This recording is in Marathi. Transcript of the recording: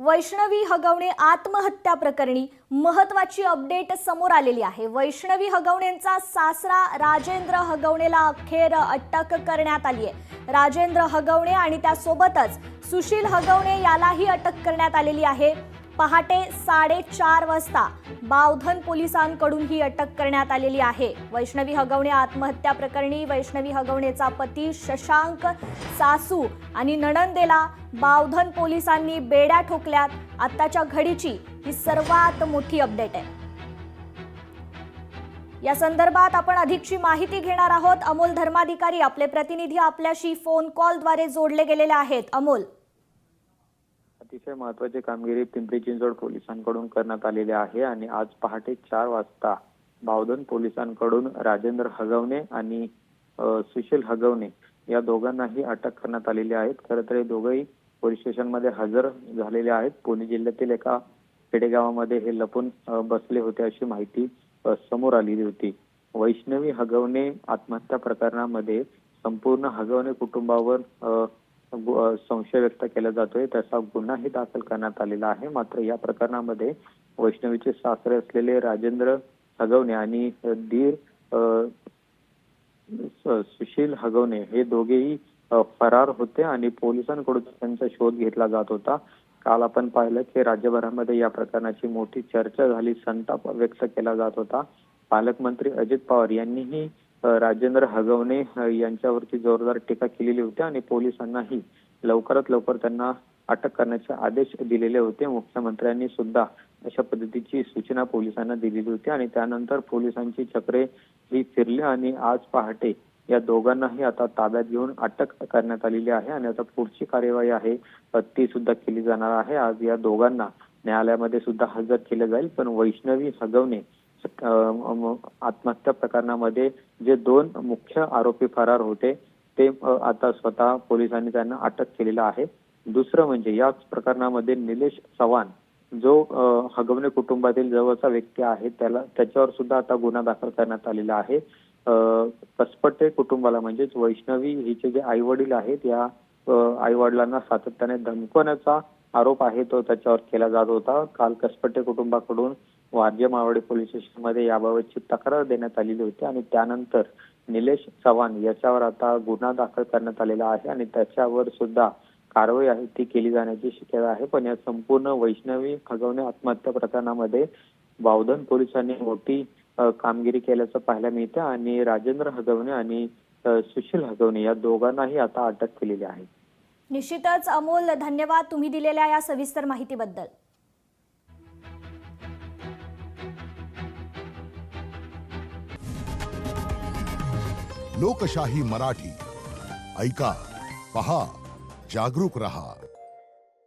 वैष्णवी हगवणे आत्महत्या प्रकरणी महत्त्वाची अपडेट समोर आलेली आहे। वैष्णवी हगवणेंचा सासरा राजेंद्र हगवणेला अखेर अटक करण्यात आली आहे। राजेंद्र हगवणे आणि त्यासोबतच सुशील हगवणे यालाही अटक करण्यात आलेली आहे। पहाटे 4:30 वाजता बावधन पोलिसांकडून ही अटक करण्यात आलेली आहे। वैष्णवी हगवणे आत्महत्या प्रकरणी वैष्णवी हगवणेचा पती शशांक, सासू आणि नणंदेला बावधन पोलिसांनी बेड्या ठोकल्यात। आताच्या घडीची ही सर्वात मोठी अपडेट आहे। या संदर्भात आपण अधिकची माहिती घेणार आहोत। अमोल धर्माधिकारी आपले प्रतिनिधी आपल्याशी फोन कॉलद्वारे जोडले गेलेले आहेत। अमोल, अतिशय महत्त्वाची कामगिरी पिंपरी चिंचवड पोलिसांकडून करण्यात आलेली आहे आणि आज पहाटे 4 वाजता बावधन पोलिसांकडून राजेंद्र हगवणे आणि सुशील हगवणे या दोघांनाही अटक करण्यात आलेली आहे। खरं तर हे दोघेही पोलीस स्टेशनमध्ये हजर झालेले आहेत। पुणे जिल्ह्यातील एका खेडेगावामध्ये हे लपून बसले होते अशी माहिती समोर आलेली होती। वैष्णवी हगवणे आत्महत्या प्रकरणामध्ये संपूर्ण हगवणे कुटुंबावर संशय व्यक्त केला जातोय, त्याचा गुन्हाही दाखल करण्यात आलेला आहे। मात्र या प्रकरणामध्ये वैष्णवीचे सासरे असलेले राजेंद्र हगवणे आणि दीर सुशील हगवणे हे दोघेही फरार होते आणि पोलिसांकडून त्यांचा शोध घेतला जात होता। काल आपण पाहिलं की राज्यभरामध्ये या प्रकरणाची मोठी चर्चा झाली, संताप व्यक्त केला जात होता। पालकमंत्री अजित पवार यांनीही राजेंद्र हगवणे यांच्यावरती जोरदार टीका केलेली होती आणि पोलिसांनाही लवकरात लवकर त्यांना अटक करण्याचे आदेश दिलेले होते। मुख्यमंत्र्यांनी सुद्धा अशा पद्धतीची सूचना पोलिसांना दिलेली होती आणि त्यानंतर पोलिसांची चक्रे ही फिरली आणि आज पहाटे या दोघांनाही आता ताब्यात घेऊन अटक करण्यात आलेली आहे आणि आता पुढची कार्यवाही आहे ती सुद्धा केली जाणार आहे। आज या दोघांना न्यायालयामध्ये सुद्धा हजर केले जाईल। पण वैष्णवी हगवणे आत्महत्या प्रकरणामध्ये जे 2 मुख्य आरोपी फरार होते ते आता स्वतः पोलिसांनी त्यांना अटक केलेलं आहे। दुसरं म्हणजे याच प्रकरणामध्ये निलेश चव्हाण जो हगवणे कुटुंबातील जवळचा व्यक्ती आहे त्याच्यावर सुद्धा आता गुन्हा दाखल करण्यात आलेला आहे। कसपटे कुटुंबाला म्हणजेच वैष्णवी हिचे जे आई वडील आहेत या आई वडिलांना सातत्याने धमकवण्याचा आरोप आहे तो त्याच्यावर केला जात होता। काल कसपटे कुटुंबाकडून वारजे मावळे पोलीस स्टेशनमध्ये याबाबतची तक्रार देण्यात आलेली होती आणि त्यानंतर निलेश चव्हाण याच्यावर आता गुन्हा दाखल करण्यात आलेला आहे आणि त्याच्यावर सुद्धा कारवाई आहे ती केली जाण्याची शक्यता आहे। पण या संपूर्ण वैष्णवी हगवणे आत्महत्या प्रकरणामध्ये बावधन पोलिसांनी मोठी कामगिरी केल्याचं पाहायला मिळतं आणि राजेंद्र हगवणे आणि सुशील हगवणे या दोघांनाही आता अटक केलेली आहे। निश्चितच अमोल, धन्यवाद तुम्ही दिलेल्या या सविस्तर माहितीबद्दल। लोकशाही मराठी ऐका, पहा, जागरूक रहा।